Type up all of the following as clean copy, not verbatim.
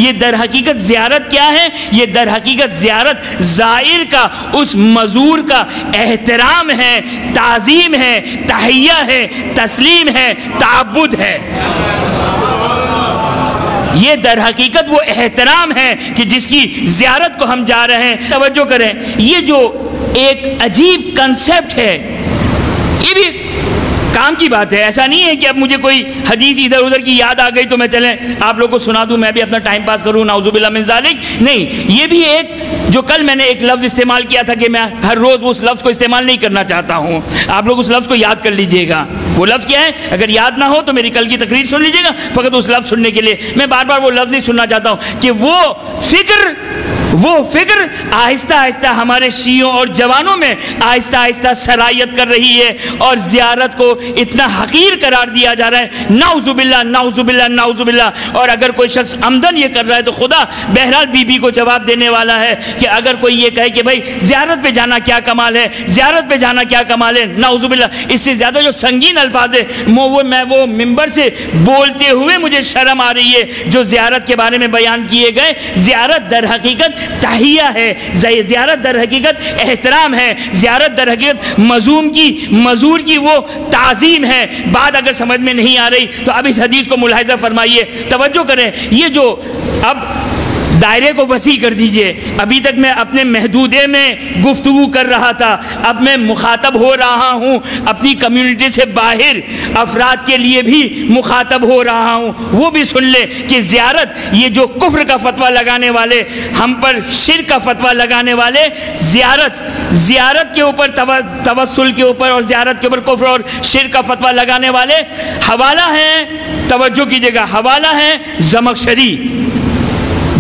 یہ در حقیقت زیارت کیا ہے؟ یہ در حقیقت زیارت زائر کا، اس مزور کا احترام ہے، تعظیم ہے، تحیہ ہے، تسلیم ہے، تعبد ہے۔ یہ در حقیقت وہ احترام ہے کہ جس کی زیارت کو ہم جا رہے ہیں۔ توجہ کریں، یہ جو ایک عجیب کنسپٹ ہے، یہ بھی کام کی بات ہے۔ ایسا نہیں ہے کہ اب مجھے کوئی حدیث ادھر ادھر کی یاد آ گئی تو میں چلیں آپ لوگوں کو سنا دوں، میں بھی اپنا ٹائم پاس کروں، نعوذ باللہ من ذالک۔ نہیں، یہ بھی ایک جو کل میں نے ایک لفظ استعمال کیا تھا کہ میں ہر روز اس لفظ کو استعمال نہیں کرنا چاہتا ہوں، آپ لوگ اس لفظ کو یاد کر لیجئے گا۔ وہ لفظ کیا ہے؟ اگر یاد نہ ہو تو میری کل کی تقریر سن لیجئے گا، فقط اس لفظ سننے کے لیے۔ میں بار بار وہ لفظ نہیں سننا چاہتا ہوں کہ وہ فکر آہستہ آہستہ ہمارے شیعوں اور جوانوں میں آہستہ آہستہ سرایت کر رہی ہے، اور زیارت کو اتنا حقیر قرار دیا جا رہا ہے، نعوذ باللہ نعوذ باللہ نعوذ باللہ۔ اور اگر کوئی شخص عمدن یہ کر رہا ہے تو خدا بہرحال بی بی کو جواب دینے والا ہے کہ اگر کوئی یہ کہے کہ بھائی زیارت پہ جانا کیا کمال ہے، زیارت پہ جانا کیا کمال ہے، نعوذ باللہ۔ اس سے زیادہ جو سنگین الفاظ ہے میں وہ ممبر سے بولتے ہوئے مجھے شرم آ رہی ہے جو زیارت کے بارے میں بیان کیے گئے۔ زیارت در حقیقت تحیہ ہے، زیارت در حقیقت احترام ہے، زیارت در حقیقت مزور کی وہ تعظیم ہے۔ بات اگر سمجھ میں نہیں آ رہی تو اب اس حدیث کو ملاحظہ فرمائیے، توجہ کریں۔ یہ جو اب دائرے کو وسیع کر دیجئے، ابھی تک میں اپنے محدودے میں گفتگو کر رہا تھا، اب میں مخاطب ہو رہا ہوں اپنی کمیونٹی سے باہر افراد کے لیے بھی مخاطب ہو رہا ہوں۔ وہ بھی سن لے کہ زیارت، یہ جو کفر کا فتویٰ لگانے والے، ہم پر شرک کا فتویٰ لگانے والے، زیارت کے اوپر توسل کے اوپر اور زیارت کے اوپر کفر اور شرک کا فتویٰ لگانے والے، حوالہ ہے، توجہ کیجئے گا، حوالہ ہے زمخشری،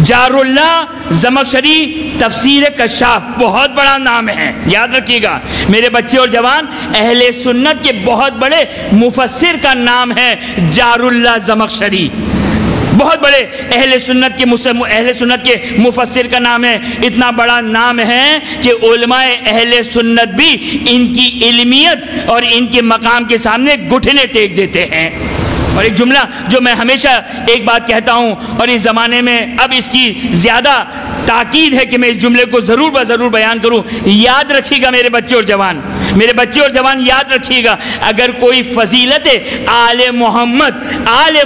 جار اللہ زمخشری، تفسیر کشاف، بہت بڑا نام ہے، یاد رکھیے گا میرے بچے اور جوان۔ اہل سنت کے بہت بڑے مفسر کا نام ہے جار اللہ زمخشری، بہت بڑے اہل سنت کے مفسر کا نام ہے۔ اتنا بڑا نام ہے کہ علماء اہل سنت بھی ان کی علمیت اور ان کے مقام کے سامنے گھٹنے ٹیک دیتے ہیں۔ اور ایک جملہ جو میں ہمیشہ ایک بات کہتا ہوں، اور اس زمانے میں اب اس کی زیادہ تاکید ہے کہ میں اس جملے کو ضرور بضرور بیان کروں، یاد رکھیے گا میرے بچے اور جوان، یاد رکھیے گا، اگر کوئی فضیلت آل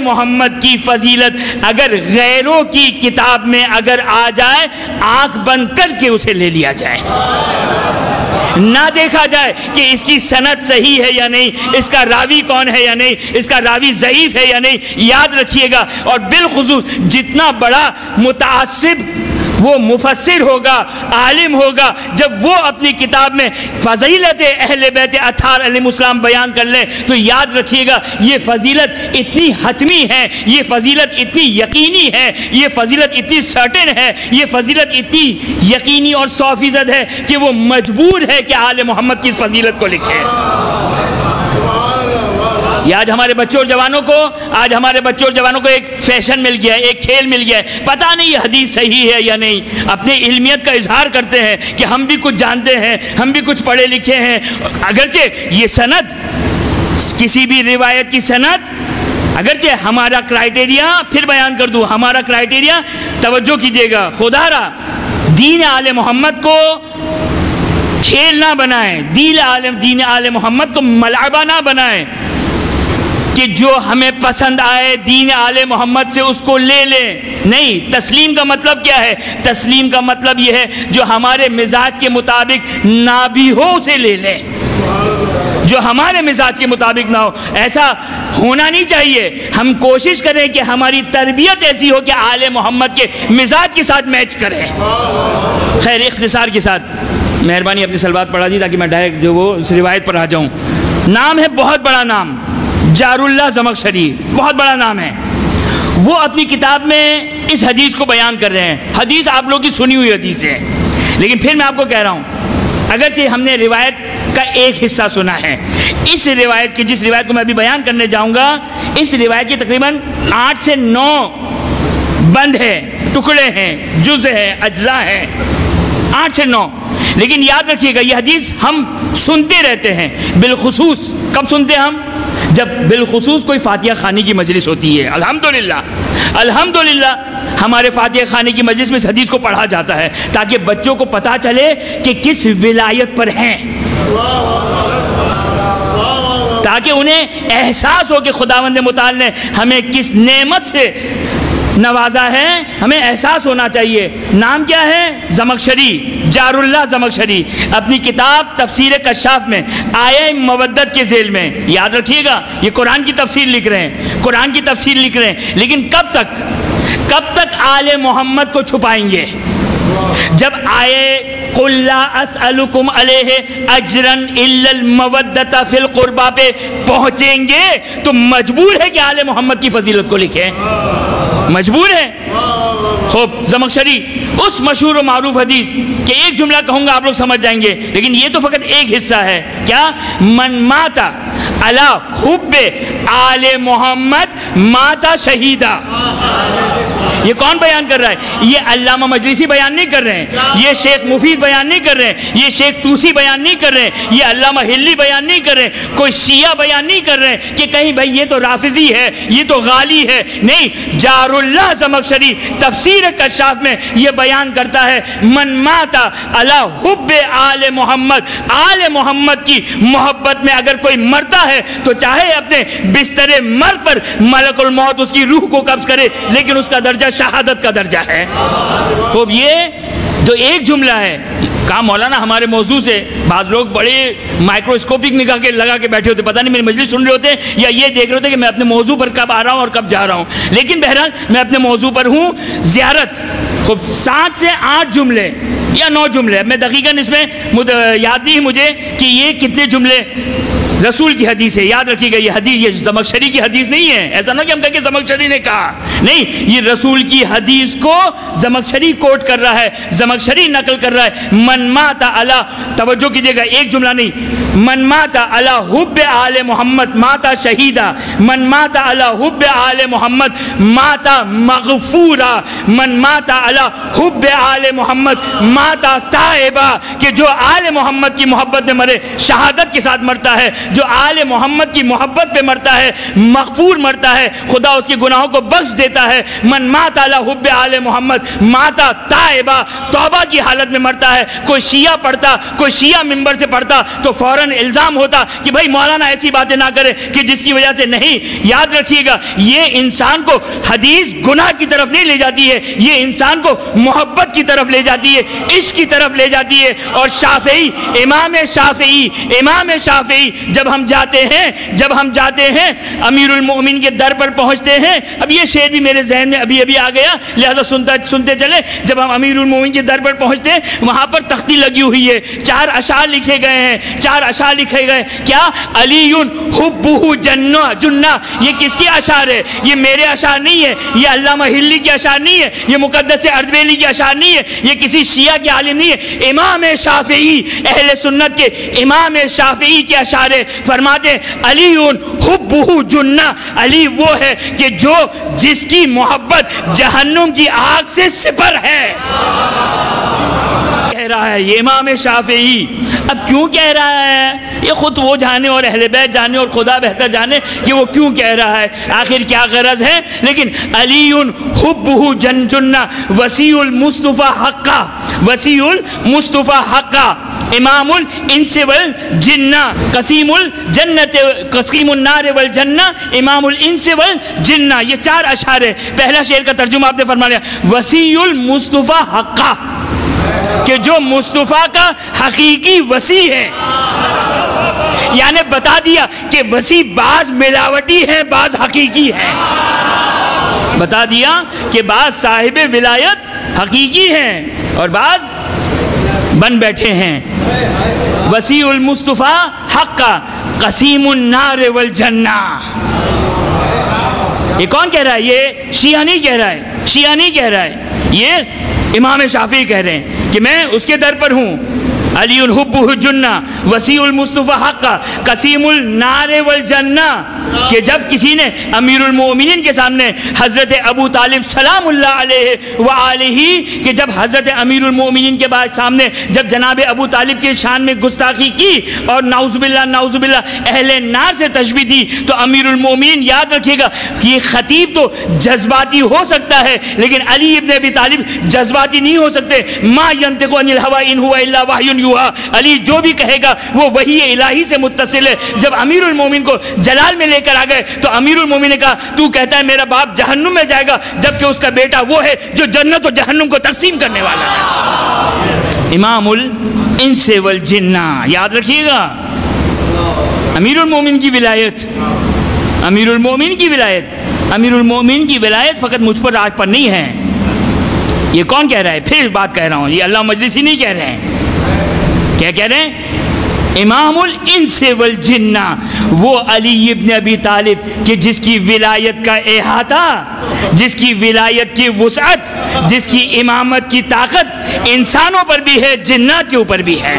محمد کی فضیلت اگر غیروں کی کتاب میں اگر آ جائے، آنکھ بند کر کے اسے لے لیا جائے، نہ دیکھا جائے کہ اس کی سند صحیح ہے یا نہیں، اس کا راوی کون ہے یا نہیں، اس کا راوی ضعیف ہے یا نہیں، یاد رکھیے گا۔ اور بالخصوص جتنا بڑا متعصب وہ مفسر ہوگا، عالم ہوگا، جب وہ اپنی کتاب میں فضیلت اہل بیت اطہار علیہ السلام بیان کر لے تو یاد رکھیے گا یہ فضیلت اتنی حتمی ہے، یہ فضیلت اتنی یقینی ہے، یہ فضیلت اتنی سرٹن ہے، یہ فضیلت اتنی یقینی اور 100% ہے کہ وہ مجبور ہے کہ آل محمد کی فضیلت کو لکھے۔ یہ آج ہمارے بچوں اور جوانوں کو ایک فیشن مل گیا ہے، ایک کھیل مل گیا ہے، پتہ نہیں یہ حدیث صحیح ہے یا نہیں، اپنی علمیت کا اظہار کرتے ہیں کہ ہم بھی کچھ جانتے ہیں، ہم بھی کچھ پڑھے لکھے ہیں، اگرچہ یہ سند، کسی بھی روایت کی سند، اگرچہ ہمارا کرائٹیریا، پھر بیان کر دوں، ہمارا کرائٹیریا، توجہ کیجئے گا، خدا را دین آل محمد کو کھیل نہ بنائیں، دین آل محمد کو ملعبہ نہ بنائیں کہ جو ہمیں پسند آئے دین آل محمد سے اس کو لے لیں۔ نہیں، تسلیم کا مطلب کیا ہے؟ تسلیم کا مطلب یہ ہے جو ہمارے مزاج کے مطابق نہ بھی ہو اسے لے لیں، جو ہمارے مزاج کے مطابق نہ ہو، ایسا ہونا نہیں چاہیے۔ ہم کوشش کریں کہ ہماری تربیت ایسی ہو کہ آل محمد کے مزاج کے ساتھ میچ کریں۔ خیر، اختصار کے ساتھ مہربانی اپنی سلوات پڑھا دی تاکہ میں ڈائریکٹ جو وہ اس روایت پر آ جاؤں۔ نام ہے، بہت بڑا نام، جار اللہ زمخشری، بہت بڑا نام ہے۔ وہ اپنی کتاب میں اس حدیث کو بیان کر رہے ہیں۔ حدیث آپ لوگ کی سنی ہوئی حدیث ہے، لیکن پھر میں آپ کو کہہ رہا ہوں، اگرچہ ہم نے روایت کا ایک حصہ سنا ہے، اس روایت کی، جس روایت کو میں ابھی بیان کرنے جاؤں گا، اس روایت کے تقریباً 8 سے 9 بند ہے، ٹکڑے ہیں، جز ہے، اجزاء ہیں، 8 سے 9۔ لیکن یاد رکھیے گا یہ حدیث ہم سنتے رہتے ہیں، بالخصوص کب سنتے ہیں ہم؟ جب بالخصوص کوئی فاتحہ خوانی کی مجلس ہوتی ہے، الحمدللہ الحمدللہ ہمارے فاتحہ خوانی کی مجلس میں اس حدیث کو پڑھا جاتا ہے تاکہ بچوں کو پتہ چلے کہ کس ولایت پر ہیں، تاکہ انہیں احساس ہو کہ خداوند متعال نے ہمیں کس نعمت سے نوازا ہے، ہمیں احساس ہونا چاہیے۔ نام کیا ہے؟ زمخشری، جار اللہ زمخشری، اپنی کتاب تفسیر کشاف میں آیہ مودت کے ذیل میں، یاد رکھیے گا یہ قرآن کی تفسیر لکھ رہے ہیں، قرآن کی تفسیر لکھ رہے ہیں، لیکن کب تک آل محمد کو چھپائیں گے؟ جب آئے قُلْ لَا أَسْأَلُكُمْ عَلَيْهِ أَجْرًا إِلَّا الْمَوَدَّةَ فِي الْقُرْبَى پہ پہنچیں گے تو مجبور ہے کہ آل محمد کی فضیلت کو لکھیں، مجبور ہے۔ خوب زمخشری اس مشہور و معروف حدیث کہ ایک جملہ کہوں گا آپ لوگ سمجھ جائیں گے، لیکن یہ تو فقط ایک حصہ ہے، کیا؟ من مات علی حب آل محمد مات شہیدا۔ یہ کون بیان کر رہا ہے؟ یہ علامہ مجلسی بیان نہیں کر رہے ہیں، یہ شیخ مفید بیان نہیں کر رہے ہیں، یہ شیخ توسی بیان نہیں کر رہے ہیں، یہ علامہ ہلی بیان نہیں کر رہے ہیں، کوئی شیعہ بیان نہیں کر رہے ہیں کہ کہیں بھائی یہ تو رافضی ہے، یہ تو غالی ہے، نہیں، جار اللہ زمخشری تفسیر کشاف میں یہ بیان کرتا ہے من مات علی حب آل محمد، آل محمد کی محبت میں اگر کوئی مرتا ہے تو چاہے اپنے بستر مرگ پر ملک الموت اس کی روح کو قبض کرے، لیکن اس کا درجہ شہادت کا درجہ ہے۔ خوب یہ جو ایک جملہ ہے، کہا مولانا ہمارے موضوع سے بعض لوگ بڑے مائکروسکوپک نگاہ کے لگا کے بیٹھے ہوتے، پتہ نہیں میری مجلس سن رہے ہوتے یا یہ دیکھ رہے ہوتے کہ میں اپنے موضوع پر کب آ رہا ہوں اور کب جا رہا ہوں، لیکن بہرحال میں اپنے موضوع پر ہوں، زیارت۔ خوب 7 سے 8 جملے یا 9 جملے، میں دقیقاً اس میں یاد نہیں مجھے کہ یہ کتنے جملے رسول کی حدیث ہے، یاد رکھیے گا یہ حدیث یہ زمخشری کی حدیث نہیں ہے، ایسا نہ کہ ہم کہیں کہ زمخشری نے کہا، نہیں، یہ رسول کی حدیث کو زمخشری کوٹ کر رہا ہے، زمخشری نقل کر رہا ہے۔ من مات علی، توجہ کیجئے گا ایک جملہ نہیں، من مات علی حب آل محمد مات شہیدا، من مات علی حب آل محمد مات مغفورا، من مات علی حب آل محمد مات تائبا، کہ جو آل محمد کی محبت میں مرے شہادت کے ساتھ مرتا ہے، جو آل محمد کی محبت پہ مرتا ہے مغفور مرتا ہے، خدا اس کے گناہوں کو بخش دیتا ہے۔ من مات علی حب آل محمد مات تائبا، توبہ کی حالت میں مرتا ہے۔ کوئی شیعہ پڑھتا، کوئی شیعہ ممبر سے پڑھتا تو فوراً الزام ہوتا کہ بھائی مولانا ایسی باتیں نہ کرے کہ جس کی وجہ سے، نہیں، یاد رکھیے گا یہ انسان کو حدیث گناہ کی طرف نہیں لے جاتی ہے، یہ انسان کو محبت کی طرف لے جاتی ہے، عشق کی طرف لے جاتی ہے۔ اور شافعی، امام شافعی جب ہم جاتے ہیں امیر المؤمنین کے در پر پہنچتے ہیں، اب یہ شعر بھی میرے ذہن میں ابھی آ گیا لہذا سنتے چلے، جب ہم امیر المؤمنین کے در پر پہنچتے ہیں وہاں پر تختی لگی ہوئی ہے، 4 اشعار لکھے گئے ہیں، 4 اشعار لکھے گئے، کیا؟ علی حبہ جنہ، یہ کس کی اشعار ہے؟ یہ میرے اشعار نہیں ہے، یہ علامہ ہلی کے اشعار نہیں ہے، یہ مقدس اردبیلی کے اشعار نہیں ہے، یہ کسی شیعہ کے عالم نہیں ہے، امام شافعی، اہل سنت کے امام شافعی کے اشعار ہے۔ فرماتے ہیں علی حبہ جنہ، علی وہ ہے کہ جس کی محبت جہنم کی آگ سے سپر ہے، کہہ رہا ہے یہ امام شافعی۔ اب کیوں کہہ رہا ہے یہ خود وہ جانے اور اہل بیت جانے اور خدا بہتر جانے کہ وہ کیوں کہہ رہا ہے، آخر کیا غرض ہے، لیکن علی حبہ جنہ وسیع المصطفیٰ حقا، وسیع المصطفیٰ حقا، امام الانس والجنہ، قسیم الجنت قسیم النار والجنہ، امام الانس والجنہ، یہ 4 اشعار ہے۔ پہلا شعر کا ترجمہ آپ نے فرما لیا، وسیع المصطفیٰ حقا، کہ جو مصطفیٰ کا حقیقی وسیع ہے، یعنی بتا دیا کہ وسیع بعض ملاوٹی ہیں بعض حقیقی ہیں، بتا دیا کہ بعض صاحب ولایت حقیقی ہیں اور بعض بن بیٹھے ہیں۔ وسیع المصطفیٰ حقا قسیم النار والجنہ، یہ کون کہہ رہا ہے؟ یہ شیعہ نہیں کہہ رہا ہے، شیعہ نہیں کہہ رہا ہے، یہ امام شافعی کہہ رہے ہیں کہ میں اس کے در پر ہوں علی حبہ جنہ وسیع المصطفیٰ حقہ قسیم النار والجنہ، کہ جب کسی نے امیر المومنین کے سامنے حضرت ابو طالب سلام اللہ علیہ وآلہ، کہ جب حضرت امیر المومنین کے بعد سامنے جب جناب ابو طالب کے شان میں گستاخی کی اور نعوذ باللہ اہل نار سے تشبیہ دی، تو امیر المومنین یاد رکھیے گا کہ یہ خطیب تو جذباتی ہو سکتا ہے لیکن علی ابن ابی طالب جذباتی نہیں ہو سکتے۔ ما ینطق عن الہوی ان ہوا الا وحی یوحی، علی جو بھی کہے گا وہ وحی الہی سے متصل ہے۔ جب امیر المومنین کو جلال میں لے کر آ گئے تو امیر المومنین نے کہا تو کہتا ہے میرا باپ جہنم میں جائے گا، جبکہ اس کا بیٹا وہ ہے جو جنت و جہنم کو تقسیم کرنے والا ہے، امام الانس والجنہ۔ یاد رکھیے گا امیر المومنین کی ولایت، امیر المومنین کی ولایت، امیر المومنین کی ولایت فقط مجھ پر راج پر نہیں ہے۔ یہ کون کہہ رہا ہے؟ پھر بات کہہ رہا ہوں، یہ اللہ مجلسی نہیں کہہ رہے ہیں۔ کیا کہہ رہے ہیں؟ امام الانس والجنہ، وہ علی ابن ابی طالب کہ جس کی ولایت کا احاطہ، جس کی ولایت کی وسعت، جس کی امامت کی طاقت انسانوں پر بھی ہے، جنات کے اوپر بھی ہے،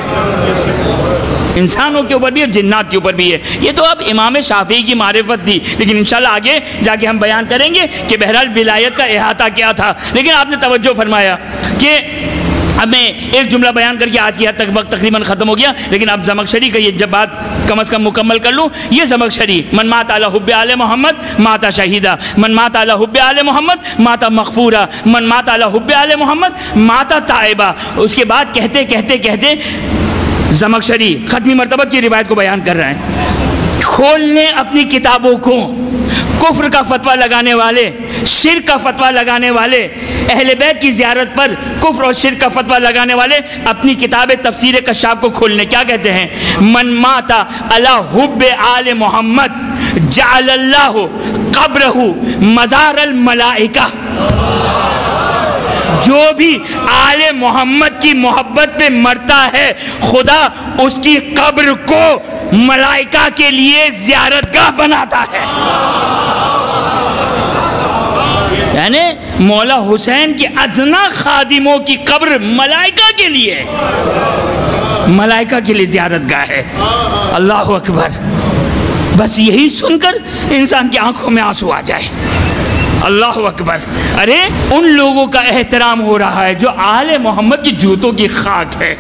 انسانوں کے اوپر بھی ہے، جنات کے اوپر بھی ہے۔ یہ تو اب امام شافعی کی معرفت تھی، لیکن انشاءاللہ آگے جا کے ہم بیان کریں گے کہ بہرحال ولایت کا احاطہ کیا تھا۔ لیکن آپ نے توجہ فرمایا کہ اب میں ایک جملہ بیان کر کے آج کی حد تک وقت تقریباً ختم ہو گیا، لیکن اب زمخشری کا یہ جب بات کم از کم مکمل کر لوں، یہ زمخشری من مات علی حب آل محمد مات شہیدہ، من مات علی حب آل محمد مات مغفورہ، من مات علی حب آل محمد مات تائبہ۔ اس کے بعد کہتے کہتے کہتے زمخشری ختمی مرتبہ کی روایت کو بیان کر رہا ہے، کھول لیں اپنی کتابوں کو، کفر کا فتویٰ لگانے والے، شرک کا فتویٰ لگانے والے، اہل بیت کی زیارت پر کفر اور شرک کا فتویٰ لگانے والے اپنی کتاب تفسیر کشاف کو کھول لیں۔ کیا کہتے ہیں؟ من مات علی حب آل محمد جعل اللہ قبرہ مزار الملائکہ، جو بھی آل محمد کی محبت پہ مرتا ہے خدا اس کی قبر کو ملائکہ کے لیے زیارتگاہ بناتا ہے۔ یعنی مولا حسین کی ادنا خادموں کی قبر ملائکہ کے لیے، ملائکہ کے لیے زیارتگاہ ہے۔ اللہ اکبر! بس یہی سن کر انسان کی آنکھوں میں آنسو آ جائے۔ اللہ اکبر! ارے ان لوگوں کا احترام ہو رہا ہے جو آل محمد کی جوتوں کی خاک ہے۔